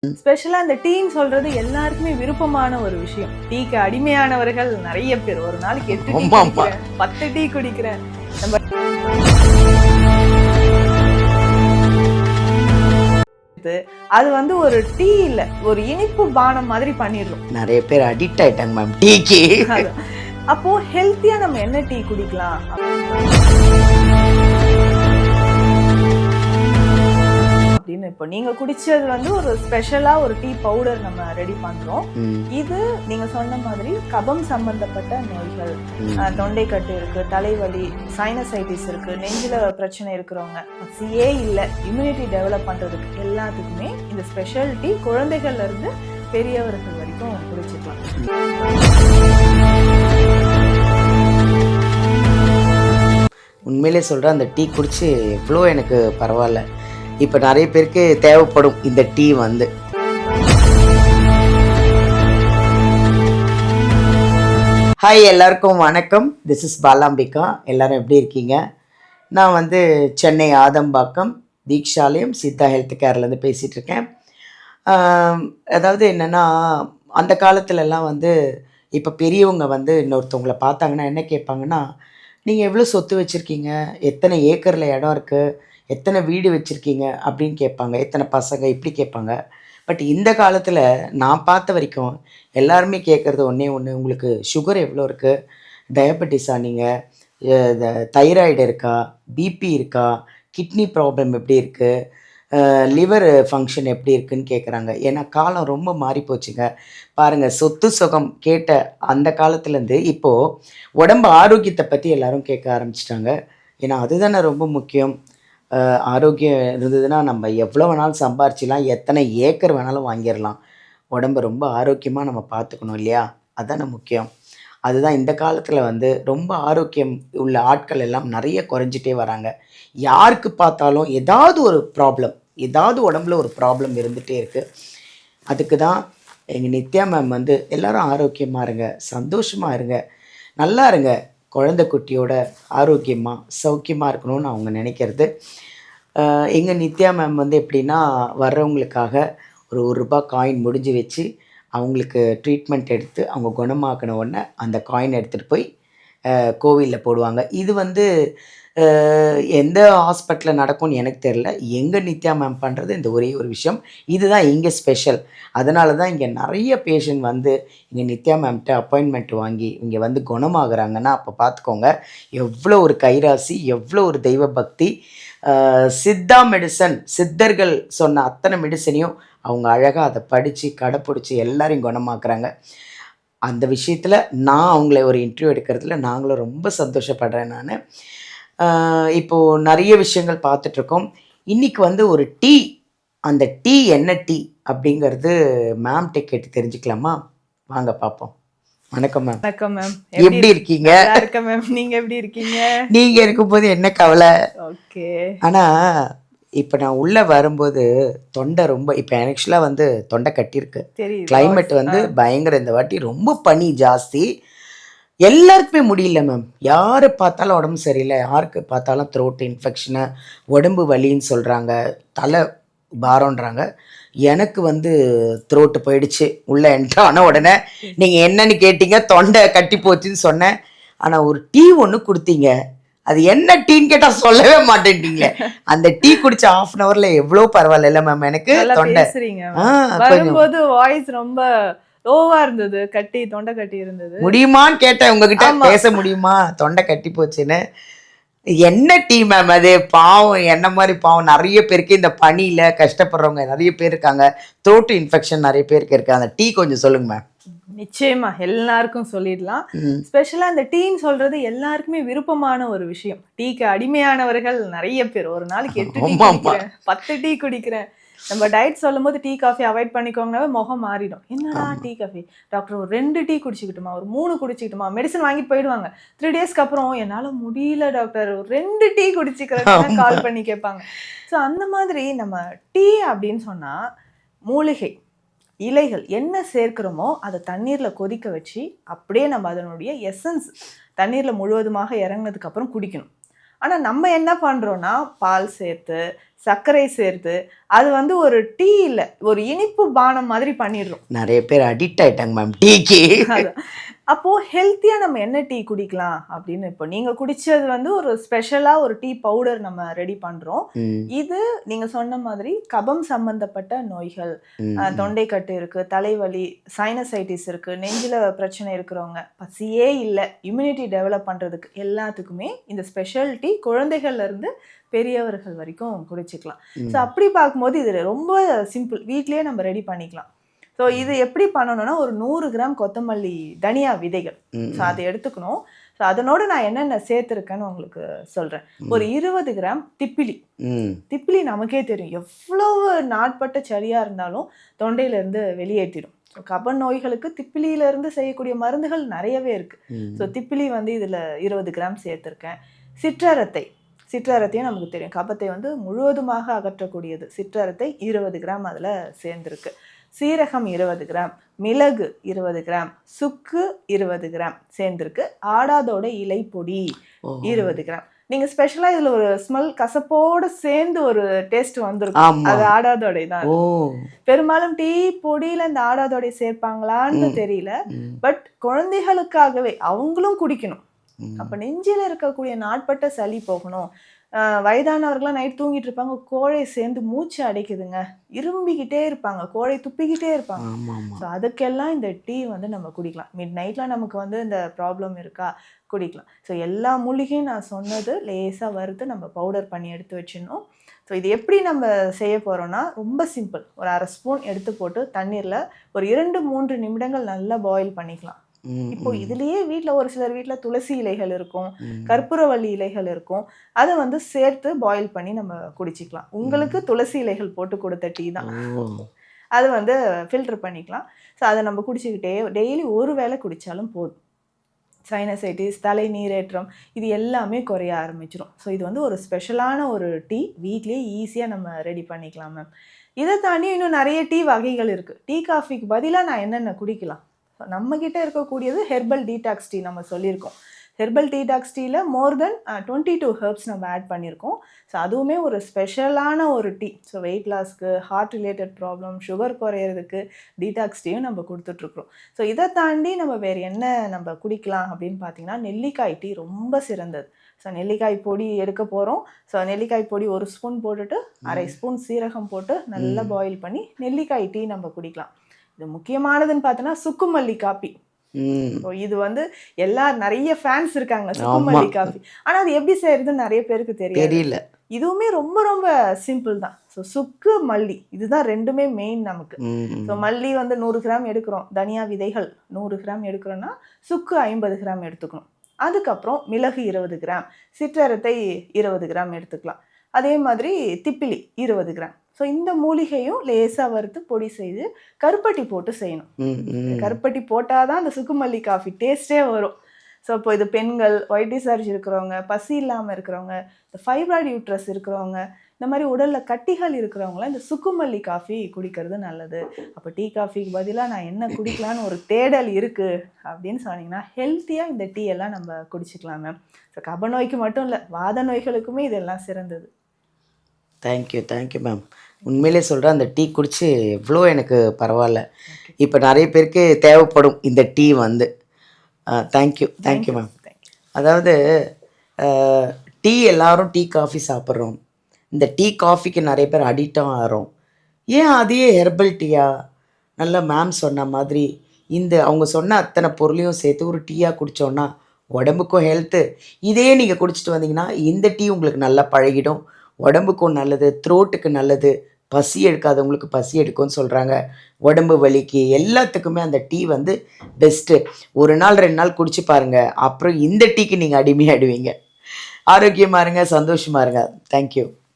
ஸ்பெஷலா இந்த டீன்னு சொல்றது எல்லாருக்குமே விருப்பமான ஒரு விஷயம். டீக்கு அடிமையானவர்கள் நிறைய பேர். ஒரு நாளைக்கு 8 டீ குடிக்கிறேன், 10 டீ குடிக்கிறேன். நம்ம அது வந்து ஒரு டீ இல்ல, ஒரு இனிப்பு பானம் மாதிரி பண்ணிடுறோம். நிறைய பேர் அடிக்ட் ஆயிட்டாங்க மேம் டீக்கு. அப்போ ஹெல்த்தியா நம்ம என்ன டீ குடிக்கலாம்? இப்போ நீங்க குடிச்சது வந்து ஒரு ஸ்பெஷலா ஒரு டீ பவுடர் நம்ம ரெடி பண்றோம். இது நீங்க சொன்ன மாதிரி கபம் சம்பந்தப்பட்ட நோய்கள், தொண்டை கட்டு இருக்கு, தலைவலி, சைனசைட்டிஸ் இருக்கு, நெஞ்சில பிரச்சனை இருக்கிறவங்க, பசியே இல்ல, இம்யூனிட்டி டெவலப் பண்றதுக்கு எல்லாத்துக்குமே இந்த ஸ்பெஷல் டீ குழந்தைகள்ல இருந்து பெரியவர்கள் வரைக்கும் குடிச்சுக்கலாம். உண்மையிலே சொல்கிறேன், அந்த டீ குடிச்சு எவ்வளோ எனக்கு பரவாயில்ல. இப்போ நிறைய பேருக்கு தேவைப்படும் இந்த டீ வந்து. ஹாய், எல்லாருக்கும் வணக்கம். This is Balambika. எல்லோரும் எப்படி இருக்கீங்க? நான் வந்து சென்னை ஆதம்பாக்கம் தீக்ஷாலயம் சித்தா ஹெல்த் கேர்லேருந்து பேசிகிட்ருக்கேன். அதாவது என்னென்னா, அந்த காலத்துலலாம் வந்து இப்போ பெரியவங்க வந்து இன்னொருத்தவங்களை பார்த்தாங்கன்னா என்ன கேட்பாங்கன்னா, நீங்கள் எவ்வளோ சொத்து வச்சுருக்கீங்க, எத்தனை ஏக்கரில் இடம் இருக்குது, எத்தனை வீடு வச்சுருக்கீங்க அப்படின்னு கேட்பாங்க, எத்தனை பசங்க இப்படி கேட்பாங்க. பட் இந்த காலத்தில் நான் பார்த்த வரைக்கும் எல்லாருமே கேட்குறது ஒன்றே ஒன்று, உங்களுக்கு சுகர் எவ்வளோ இருக்குது, டயபெட்டிஸா, நீங்கள் தைராய்டு இருக்கா, பிபி இருக்கா, கிட்னி ப்ராப்ளம் எப்படி இருக்குது, லிவர் ஃபங்க்ஷன் எப்படி இருக்குதுன்னு கேட்குறாங்க. ஏன்னா காலம் ரொம்ப மாறி போச்சுங்க. பாருங்கள், சொத்து சுகம் கேட்ட அந்த காலத்துலேருந்து இப்போது உடம்பு ஆரோக்கியத்தை பற்றி எல்லோரும் கேட்க ஆரம்பிச்சிட்டாங்க. ஏன்னா அதுதானே ரொம்ப முக்கியம். ஆரோக்கியம் இருந்ததுன்னா நம்ம எவ்வளோ வேணாலும் சம்பாரிச்சிடலாம், எத்தனை ஏக்கர் வேணாலும் வாங்கிடலாம். உடம்பை ரொம்ப ஆரோக்கியமாக நம்ம பார்த்துக்கணும் இல்லையா? அதுதானே முக்கியம். அதுதான் இந்த காலத்தில் வந்து ரொம்ப ஆரோக்கியம் உள்ள ஆட்கள் எல்லாம் நிறைய குறைஞ்சிட்டே வராங்க. யாருக்கு பார்த்தாலும் ஏதாவது ஒரு ப்ராப்ளம், ஏதாவது உடம்புல ஒரு ப்ராப்ளம் இருந்துகிட்டே இருக்குது. அதுக்கு தான் எங்கள் நித்யா மேம் வந்து எல்லோரும் ஆரோக்கியமாக இருங்க, சந்தோஷமாக இருங்க, நல்லா இருங்க, குழந்தை குட்டியோட ஆரோக்கியமாக சௌக்கியமாக இருக்கணும்னு அவங்க நினைக்கிறது. எங்கள் நித்யா மேம் வந்து எப்படின்னா, வர்றவங்களுக்காக ஒரு ரூபாய் காயின் முடிஞ்சு வச்சு அவங்களுக்கு ட்ரீட்மெண்ட் எடுத்து அவங்க குணமாக்கின உடனே அந்த காயின் எடுத்துகிட்டு போய் கோவிலில் போடுவாங்க. இது வந்து எந்த ஹாஸ்பிட்டலில் நடக்கும்னு எனக்கு தெரில. எங்கள் நித்யா மேம் பண்ணுறது இந்த ஒரே ஒரு விஷயம், இதுதான் இங்கே ஸ்பெஷல். அதனால தான் இங்கே நிறைய பேஷண்ட் வந்து இங்கே நித்யா மேம்கிட்ட அப்பாயின்மெண்ட் வாங்கி இங்கே வந்து குணமாகறாங்கன்னா அப்போ பார்த்துக்கோங்க எவ்வளோ ஒரு கைராசி, எவ்வளோ ஒரு தெய்வ பக்தி. சித்தா மெடிசன், சித்தர்கள் சொன்ன அத்தனை மெடிசனையும் அவங்க அழகாக அதை படித்து கடைப்பிடிச்சி எல்லாரையும் குணமாக்குறாங்க. அந்த விஷயத்தில் நான் அவங்கள ஒரு இன்டர்வியூ எடுக்கிறதுல நாங்களும் ரொம்ப சந்தோஷப்படுறேன். நான் இப்போது நிறைய விஷயங்கள் பார்த்துட்ருக்கோம். இன்றைக்கி வந்து ஒரு டீ, அந்த டீ என்ன டீ அப்படிங்கிறது மேம்கிட்ட கேட்டு தெரிஞ்சுக்கலாமா? வாங்க பார்ப்போம். வணக்கம் மேம். வணக்கம் மேம். எப்படி இருக்கீங்க? இருக்கேன் மேம். நீங்கள் எப்படி இருக்கீங்க? நீங்கள் இருக்கும்போது என்ன கவலை. ஓகே. ஆனால் இப்போ நான் உள்ளே வரும்போது தொண்டை ரொம்ப, இப்போ ஆக்சுவலாக வந்து தொண்டை கட்டியிருக்கு. கிளைமேட் வந்து பயங்கர, இந்த வாட்டி ரொம்ப பனி ஜாஸ்தி. எல்லாருக்குமே முடியல மேம். யாரை பார்த்தாலும் உடம்பு சரியில்லை, யாருக்கு பார்த்தாலும் த்ரோட் இன்ஃபெக்ஷனு, உடம்பு வலின்னு சொல்கிறாங்க, தலை பாரம்ன்றாங்க. எனக்கு வந்து த்ரோட்டு போயிடுச்சு. உள்ளே என்ட்ரு ஆன உடனே நீங்கள் என்னன்னு கேட்டீங்க, தொண்டை கட்டி போச்சுன்னு சொன்னேன். ஆனால் ஒரு டீ ஒன்று கொடுத்தீங்க, அது என்ன டீன்னு கேட்டால் சொல்லவே மாட்டேன்ட்டீங்க. அந்த டீ குடிச்ச ½ அன் ஹவரில் எவ்வளோ பரவாயில்ல இல்லை மேம்? எனக்கு தொண்டை வரும்போது வாய்ஸ் ரொம்ப லோவா இருந்தது, கட்டி தொண்டை கட்டி இருந்தது. முடியுமான்னு கேட்டேன் உங்ககிட்ட, பேச முடியுமா, தொண்டை கட்டி போச்சுன்னு. என்ன டீ மேம் அது? பாவம், என்ன மாதிரி பாவம் நிறைய பேருக்கு இந்த பனியில் கஷ்டப்படுறவங்க நிறைய பேர் இருக்காங்க, த்ரோட் இன்ஃபெக்ஷன் நிறைய பேருக்கு இருக்கு. அந்த டீ கொஞ்சம் சொல்லுங்க மேம். நிச்சயமா எல்லாருக்கும் சொல்லிடலாம். ஸ்பெஷலா இந்த டீன்னு சொல்றது எல்லாருக்குமே விருப்பமான ஒரு விஷயம். டீக்கு அடிமையானவர்கள் நிறைய பேர். ஒரு நாளைக்கு 8 டீ குடிக்கிறேன், 10 டீ குடிக்கிறேன். நம்ம டயட் சொல்லும் போது டீ காஃபி அவாய்ட் பண்ணிக்கோங்கனாவே முகம் மாறிடும். என்னடா டீ காஃபி டாக்டர், ஒரு 2 டீ குடிச்சிக்கிட்டுமா, ஒரு 3 குடிச்சிக்கிட்டுமா, மெடிசன் வாங்கிட்டு போயிடுவாங்க. 3 டேஸ்க்கு அப்புறம் என்னால் முடியல டாக்டர், ஒரு 2 டீ குடிச்சிக்கிறேன் கால் பண்ணி கேட்பாங்க. ஸோ அந்த மாதிரி நம்ம டீ அப்படின்னு சொன்னால் மூலிகை இலைகள் என்ன சேர்க்கிறோமோ அதை தண்ணீரில் கொதிக்க வச்சு அப்படியே நம்ம அதனுடைய எசன்ஸ் தண்ணீரில் முழுவதுமாக இறங்கினதுக்கு அப்புறம் குடிக்கணும். ஆனால் நம்ம என்ன பண்ணுறோன்னா பால் சேர்த்து சர்க்கரை சேர்த்து அது வந்து ஒரு டீ இல்ல, ஒரு இனிப்பு பானம் மாதிரி பண்ணிடுறோம். நிறைய பேர் அடிக்ட் ஆயிட்டாங்க மேம் டீக்கு. அப்போ ஹெல்த்தியா நம்ம என்ன டீ குடிக்கலாம் அப்படின்னு, இப்போ நீங்க குடிச்சது வந்து ஒரு ஸ்பெஷலா ஒரு டீ பவுடர் நம்ம ரெடி பண்றோம். இது நீங்க சொன்ன மாதிரி கபம் சம்பந்தப்பட்ட நோய்கள், தொண்டைக்கட்டு இருக்கு, தலைவலி, சைனசைட்டிஸ் இருக்கு, நெஞ்சில பிரச்சனை இருக்கிறவங்க, பசியே இல்லை, இம்யூனிட்டி டெவலப் பண்றதுக்கு எல்லாத்துக்குமே இந்த ஸ்பெஷல் டீ குழந்தைகள்ல இருந்து பெரியவர்கள் வரைக்கும் குடிச்சுக்கலாம். ஸோ அப்படி பார்க்கும்போது இது ரொம்ப சிம்பிள், வீட்லயே நம்ம ரெடி பண்ணிக்கலாம். ஸோ இது எப்படி பண்ணணும்னா, ஒரு 100 கிராம் கொத்தமல்லி தனியா விதைகள், ஸோ அதை எடுத்துக்கணும். ஸோ அதனோட நான் என்னென்ன சேர்த்துருக்கேன்னு உங்களுக்கு சொல்கிறேன். ஒரு 20 கிராம் திப்பிலி. திப்பிலி நமக்கே தெரியும் எவ்வளவு நாட்பட்ட சரியாக இருந்தாலும் தொண்டையிலேருந்து வெளியேற்றிடும். ஸோ கப நோய்களுக்கு திப்பிலியிலேருந்து செய்யக்கூடிய மருந்துகள் நிறையவே இருக்குது. ஸோ திப்பிலி வந்து இதில் 20 கிராம் சேர்த்துருக்கேன். சிற்றரத்தையும் நமக்கு தெரியும், கபத்தை வந்து முழுவதுமாக அகற்றக்கூடியது. சிற்றரத்தை 20 கிராம் அதில் சேர்ந்துருக்கு. சீரகம் 20 கிராம், மிளகு 20 கிராம், சுக்கு 20 கிராம் சேர்ந்துருக்கு. ஆடாதோட இலை பொடி 20 கிராம். நீங்க ஸ்பெஷலா இதுல ஒரு ஸ்மெல் கசப்போட சேர்ந்து ஒரு டேஸ்ட் வந்திருக்கும், அது ஆடாதோடை தான். பெரும்பாலும் டீ பொடியில இந்த ஆடாதோடை சேர்ப்பாங்களான்னு தெரியல, பட் குழந்தைகளுக்காகவே அவங்களும் குடிக்கணும். அப்ப நெஞ்சில இருக்கக்கூடிய நாட்பட்ட சளி போகணும். வயதானவர்கள்லாம் நைட் தூங்கிட்டு இருப்பாங்க, கோழை சேர்ந்து மூச்சு அடைக்குதுங்க, இரும்பிக்கிட்டே இருப்பாங்க, கோழை துப்பிக்கிட்டே இருப்பாங்க. ஸோ அதுக்கெல்லாம் இந்த டீ வந்து நம்ம குடிக்கலாம். மிட் நைட்ல நமக்கு வந்து இந்த ப்ராப்ளம் இருக்கா, குடிக்கலாம். ஸோ எல்லா மூலிகையும் நான் சொன்னது லேசாக வறுத்து நம்ம பவுடர் பண்ணி எடுத்து வச்சிடணும். ஸோ இது எப்படி நம்ம செய்ய போகிறோம்னா, ரொம்ப சிம்பிள். ஒரு 1/2 ஸ்பூன் எடுத்து போட்டு தண்ணீரில் ஒரு 2-3 நிமிடங்கள் நல்லா பாயில் பண்ணிக்கலாம். இப்போ இதுலயே வீட்டில் ஒரு சிலர் வீட்டில் துளசி இலைகள் இருக்கும், கற்பூரவள்ளி இலைகள் இருக்கும், அதை வந்து சேர்த்து பாயில் பண்ணி நம்ம குடிச்சிக்கலாம். உங்களுக்கு துளசி இலைகள் போட்டு கொடுத்த டீ தான், அது வந்து ஃபில்டர் பண்ணிக்கலாம். ஸோ அதை நம்ம குடிச்சிக்கிட்டே டெய்லி ஒரு வேளை குடித்தாலும் போதும். சைனசைட்டிஸ், தலை நீரேற்றம், இது எல்லாமே குறைய ஆரம்பிச்சிடும். ஸோ இது வந்து ஒரு ஸ்பெஷலான ஒரு டீ, வீட்லேயே ஈஸியாக நம்ம ரெடி பண்ணிக்கலாம் மேம். இதை தாண்டி இன்னும் நிறைய டீ வகைகள் இருக்குது. டீ காஃபிக்கு பதிலாக நான் என்னென்ன குடிக்கலாம், நம்மக்கிட்ட இருக்கக்கூடியது ஹெர்பல் டீடாக்ஸ் டீ. நம்ம சொல்லியிருக்கோம், ஹெர்பல் டீடாக்ஸ் டீயில் மோர் தென் 22 ஹெர்ப்ஸ் நம்ம ஆட் பண்ணியிருக்கோம். ஸோ அதுவுமே ஒரு ஸ்பெஷலான ஒரு டீ. ஸோ வெயிட் லாஸ்க்கு, ஹார்ட் ரிலேட்டட் ப்ராப்ளம், சுகர் குறையிறதுக்கு டீடாக்ஸ் டீயும் நம்ம கொடுத்துட்ருக்குறோம். ஸோ இதை தாண்டி நம்ம வேறு என்ன நம்ம குடிக்கலாம் அப்படின்னு பார்த்தீங்கன்னா, நெல்லிக்காய் டீ ரொம்ப சிறந்தது. ஸோ நெல்லிக்காய் பொடி எடுக்க போகிறோம். ஸோ நெல்லிக்காய் பொடி 1 ஸ்பூன் போட்டுட்டு 1/2 ஸ்பூன் சீரகம் போட்டு நல்லா பாயில் பண்ணி நெல்லிக்காய் டீ நம்ம குடிக்கலாம். இது முக்கியமானதுன்னு பார்த்தோன்னா சுக்குமல்லி காப்பி. இது வந்து நிறைய ஃபேன்ஸ் இருக்காங்க சுக்குமல்லி காஃபி. ஆனா அது எப்படி செய்யறதுன்னு நிறைய பேருக்கு தெரியல. இதுவுமே ரொம்ப ரொம்ப சிம்பிள் தான். ஸோ சுக்கு மல்லி இதுதான் ரெண்டுமே மெயின் நமக்கு. ஸோ மல்லி வந்து 100 கிராம் எடுக்கிறோம், தனியா விதைகள் 100 கிராம் எடுக்கிறோன்னா சுக்கு 50 கிராம் எடுத்துக்கணும். அதுக்கப்புறம் மிளகு 20 கிராம், சிற்றரத்தை 20 கிராம் எடுத்துக்கலாம். அதே மாதிரி திப்பிலி 20 கிராம். ஸோ இந்த மூலிகையும் லேசாக வறுத்து பொடி செய்து கருப்பட்டி போட்டு செய்யணும். கருப்பட்டி போட்டால் தான் அந்த சுக்குமல்லி காஃபி டேஸ்டே வரும். ஸோ இப்போ இது பெண்கள், ஒயிட் டிசார்ஜ் இருக்கிறவங்க, பசி இல்லாமல் இருக்கிறவங்க, இந்த ஃபைப்ராய்டு யூட்ரஸ் இருக்கிறவங்க, இந்த மாதிரி உடலில் கட்டிகள் இருக்கிறவங்களாம் இந்த சுக்குமல்லி காஃபி குடிக்கிறது நல்லது. அப்போ டீ காஃபிக்கு பதிலாக நான் என்ன குடிக்கலான்னு ஒரு தேடல் இருக்குது அப்படின்னு சொன்னீங்கன்னா, ஹெல்த்தியாக இந்த டீ எல்லாம் நம்ம குடிச்சிக்கலாம் மேம். ஸோ கப நோய்க்கு மட்டும் இல்லை, வாத நோய்களுக்குமே இதெல்லாம் சிறந்தது. Thank you ma'am. உண்மையிலே சொல்கிறேன், அந்த டீ குடித்து எவ்வளோ எனக்கு பரவாயில்ல. இப்போ நிறைய பேருக்கு தேவைப்படும் இந்த டீ வந்து. Thank you ma'am. அதாவது டீ எல்லாரும் டீ காஃபி சாப்பிட்றோம், இந்த டீ காஃபிக்கு நிறைய பேர் அடிக்டாக ஆகிறோம். ஏன் அதையே ஹெர்பல் டீயா, நல்லா மேம் சொன்ன மாதிரி அவங்க சொன்ன அத்தனை பொருளையும் சேர்த்து ஒரு டீயாக குடித்தோன்னா உடம்புக்கும் ஹெல்த்து. இதே நீங்கள் குடிச்சிட்டு வந்தீங்கன்னா இந்த டீ உங்களுக்கு நல்லா பழகிடும், உடம்புக்கும் நல்லது, த்ரோட்டுக்கு நல்லது, பசி எடுக்காதவங்களுக்கு பசி எடுக்கும்னு சொல்கிறாங்க, உடம்பு வலிக்கு எல்லாத்துக்குமே அந்த டீ வந்து பெஸ்ட்டு. 1 நாள் 2 நாள் குடிச்சு பாருங்கள், அப்புறம் இந்த டீக்கு நீங்கள் அடிமையாடுவீங்க. ஆரோக்கியமாக இருங்க, சந்தோஷமாக இருங்க. தேங்க்யூ.